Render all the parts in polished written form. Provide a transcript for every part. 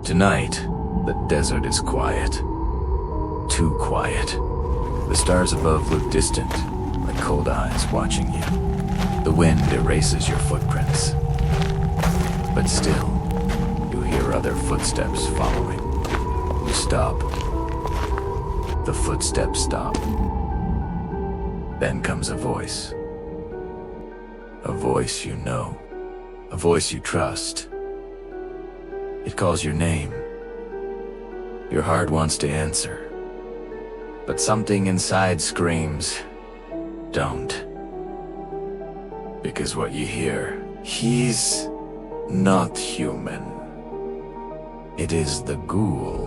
Tonight, the desert is quiet. Too quiet. The stars above look distant, like cold eyes watching you. The wind erases your footprints. But still, you hear other footsteps following. You stop. The footsteps stop. Then comes a voice. A voice you know. A voice you trust. It calls your name. Your heart wants to answer. But something inside screams, don't. Because what you hear, he's not human. It is the ghoul.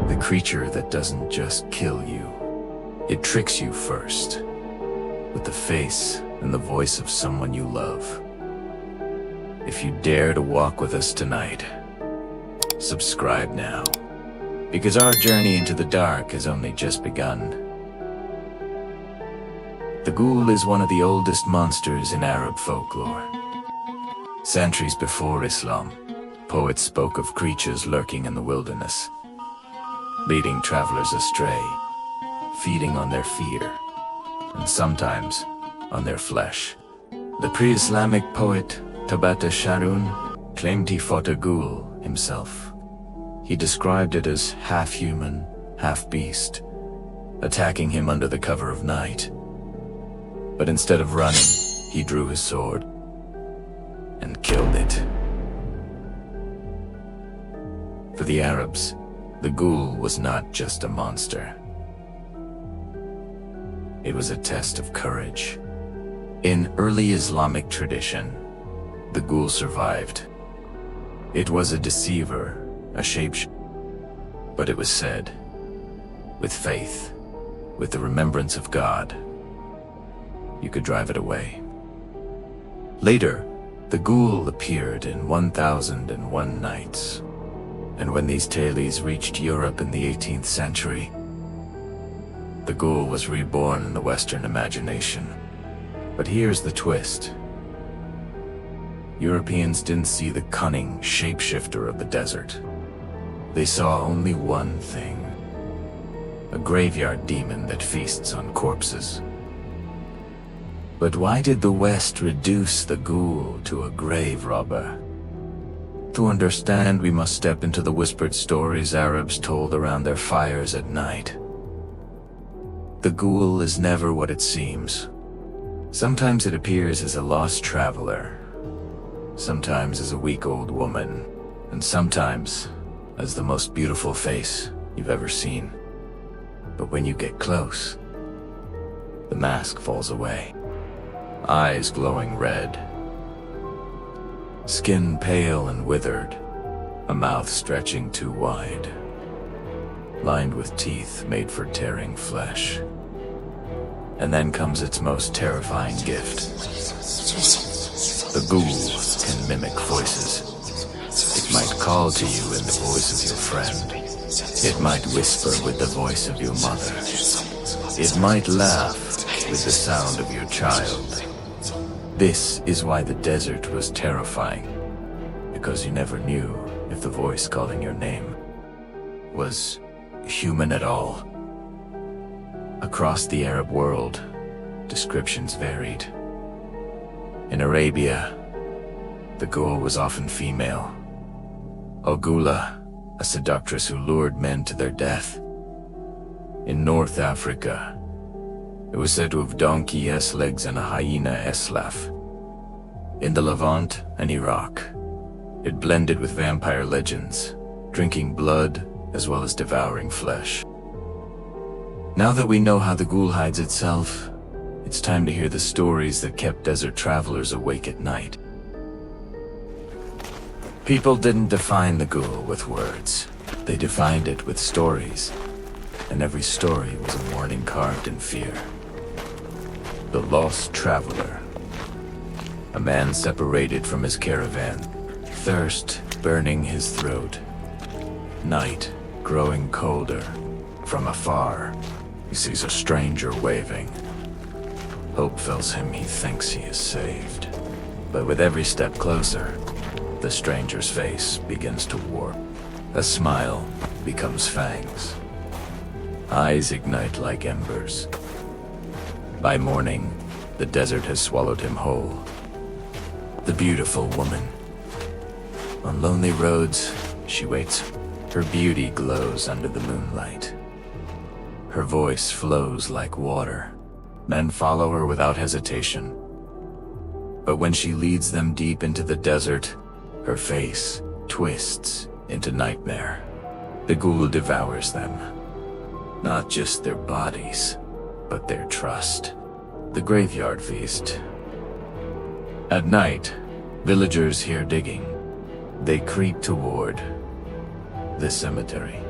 The creature that doesn't just kill you. It tricks you first, with the face and the voice of someone you love. If you dare to walk with us tonight, subscribe now, because our journey into the dark has only just begun. The ghoul is one of the oldest monsters in Arab folklore. Centuries before Islam, poets spoke of creatures lurking in the wilderness, leading travelers astray, feeding on their fear, and sometimes on their flesh. The pre-Islamic poet Tabata Sharoun claimed he fought a ghoul himself. He described it as half-human, half-beast, attacking him under the cover of night. But instead of running, he drew his sword and killed it. For the Arabs, the ghoul was not just a monster. It was a test of courage. In early Islamic tradition, the ghoul survived. It was a deceiver, a shapeshifter. But it was said, with faith, with the remembrance of God, you could drive it away. Later, the ghoul appeared in 1001 Nights. And when these tales reached Europe in the 18th century, the ghoul was reborn in the Western imagination. But here's the twist. Europeans didn't see the cunning shapeshifter of the desert. They saw only one thing. A graveyard demon that feasts on corpses. But why did the West reduce the ghoul to a grave robber? To understand, we must step into the whispered stories Arabs told around their fires at night. The ghoul is never what it seems. Sometimes it appears as a lost traveler, sometimes as a weak old woman, and sometimes as the most beautiful face you've ever seen. But when you get close, the mask falls away. Eyes glowing red, skin pale and withered, a mouth stretching too wide, lined with teeth made for tearing flesh. And then comes its most terrifying gift. The ghoul can mimic voices. It might call to you in the voice of your friend. It might whisper with the voice of your mother. It might laugh with the sound of your child. This is why the desert was terrifying, because you never knew if the voice calling your name was human at all. Across the Arab world, descriptions varied. In Arabia, the ghoul was often female. Ogula, a seductress who lured men to their death. In North Africa, it was said to have donkey-s legs and a hyena-s laugh. In the Levant and Iraq, it blended with vampire legends, drinking blood as well as devouring flesh. Now that we know how the ghoul hides itself, it's time to hear the stories that kept desert travelers awake at night. People didn't define the ghoul with words. They defined it with stories, and every story was a warning carved in fear. The lost traveler. A man separated from his caravan, thirst burning his throat. Night growing colder. From afar, he sees a stranger waving. Hope fills him, he thinks he is saved. But with every step closer, The stranger's face begins to warp. A smile becomes fangs. Eyes ignite like embers. By morning, the desert has swallowed him whole. The beautiful woman. On lonely roads, she waits. Her beauty glows under the moonlight. Her voice flows like water. Men follow her without hesitation. But when she leads them deep into the desert, her face twists into nightmare. The ghoul devours them. Not just their bodies, but their trust. The graveyard feast. At night, villagers hear digging. They creep toward the cemetery.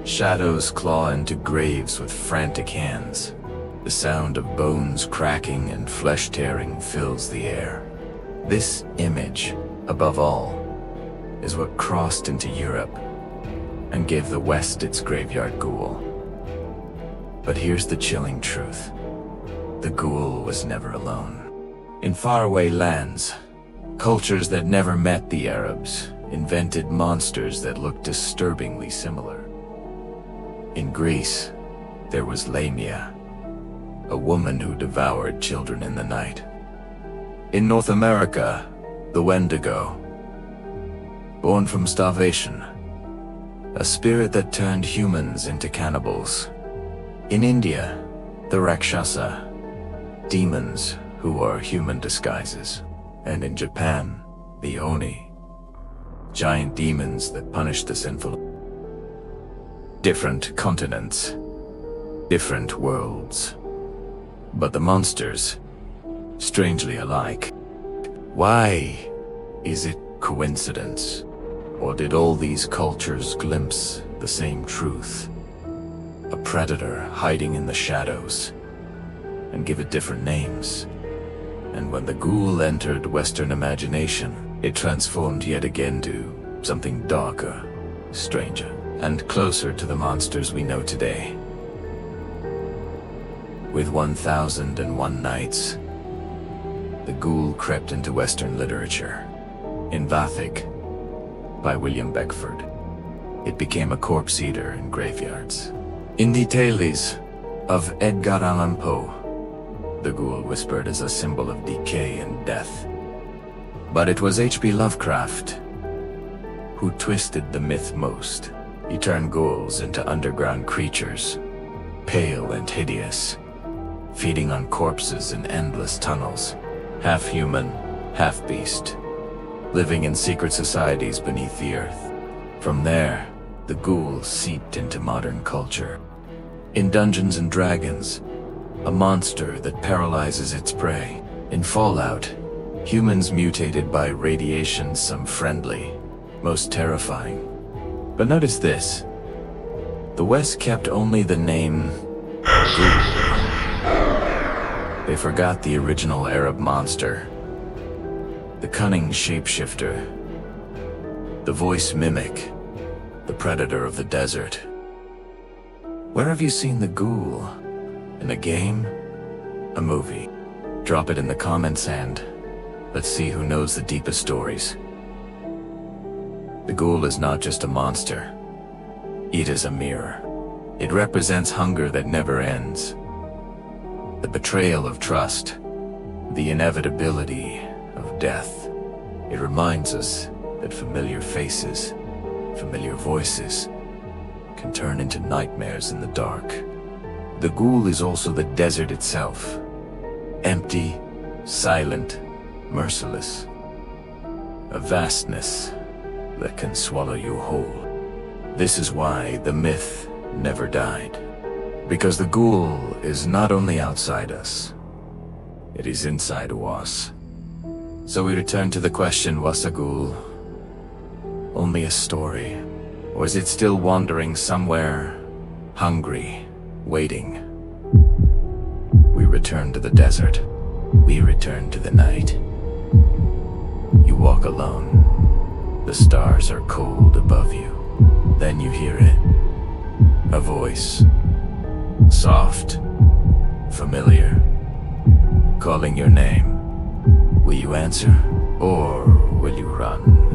Shadows claw into graves with frantic hands. The sound of bones cracking and flesh tearing fills the air. This image, above all, is what crossed into Europe and gave the West its graveyard ghoul. But here's the chilling truth. The ghoul was never alone. In faraway lands, cultures that never met the Arabs invented monsters that looked disturbingly similar. In Greece, there was Lamia, a woman who devoured children in the night. In North America, the Wendigo, born from starvation, a spirit that turned humans into cannibals. In India, the Rakshasa, demons who are human disguises. And in Japan, the Oni, giant demons that punish the sinful. Different continents, different worlds, but the monsters, strangely alike. Why? Is it coincidence? Or did all these cultures glimpse the same truth? A predator hiding in the shadows, and give it different names. And when the ghoul entered Western imagination, it transformed yet again to something darker, stranger, and closer to the monsters we know today. With 1001 Nights, the ghoul crept into Western literature. In Vathek, by William Beckford, it became a corpse eater in graveyards. In the Tales of Edgar Allan Poe, the ghoul whispered as a symbol of decay and death. But it was H.P. Lovecraft who twisted the myth most. He turned ghouls into underground creatures, pale and hideous, feeding on corpses in endless tunnels, half human, half beast, living in secret societies beneath the earth. From there, the ghoul seeped into modern culture. In Dungeons and Dragons, a monster that paralyzes its prey. In Fallout, humans mutated by radiation, some friendly, most terrifying. But notice this. The West kept only the name Ghoul. They forgot the original Arab monster, the cunning shapeshifter, the voice mimic, the predator of the desert. Where have you seen the ghoul? In a game? A movie? Drop it in the comments and let's see who knows the deepest stories. The ghoul is not just a monster. It is a mirror. It represents hunger that never ends. The betrayal of trust. The inevitability of death. It reminds us that familiar faces, familiar voices, can turn into nightmares in the dark. The ghoul is also the desert itself. Empty, silent, merciless. A vastness that can swallow you whole. This is why the myth never died. Because the ghoul is not only outside us, it is inside us. So we return to the question, was a ghoul only a story? Or is it still wandering somewhere, hungry, waiting? We return to the desert. We return to the night. You walk alone. The stars are cold above you. Then you hear it. A voice. Soft. Familiar. Calling your name. Will you answer? Or will you run?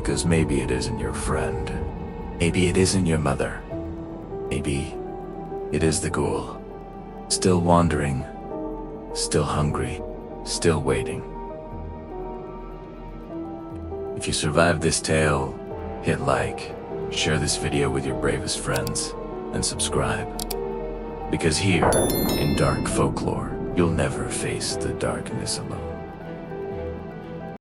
because maybe it isn't your friend. Maybe it isn't your mother. Maybe it is the ghoul. Still wandering, still hungry, still waiting. If you survived this tale, hit like, share this video with your bravest friends, and subscribe. Because here, in Dark Folklore, you'll never face the darkness alone.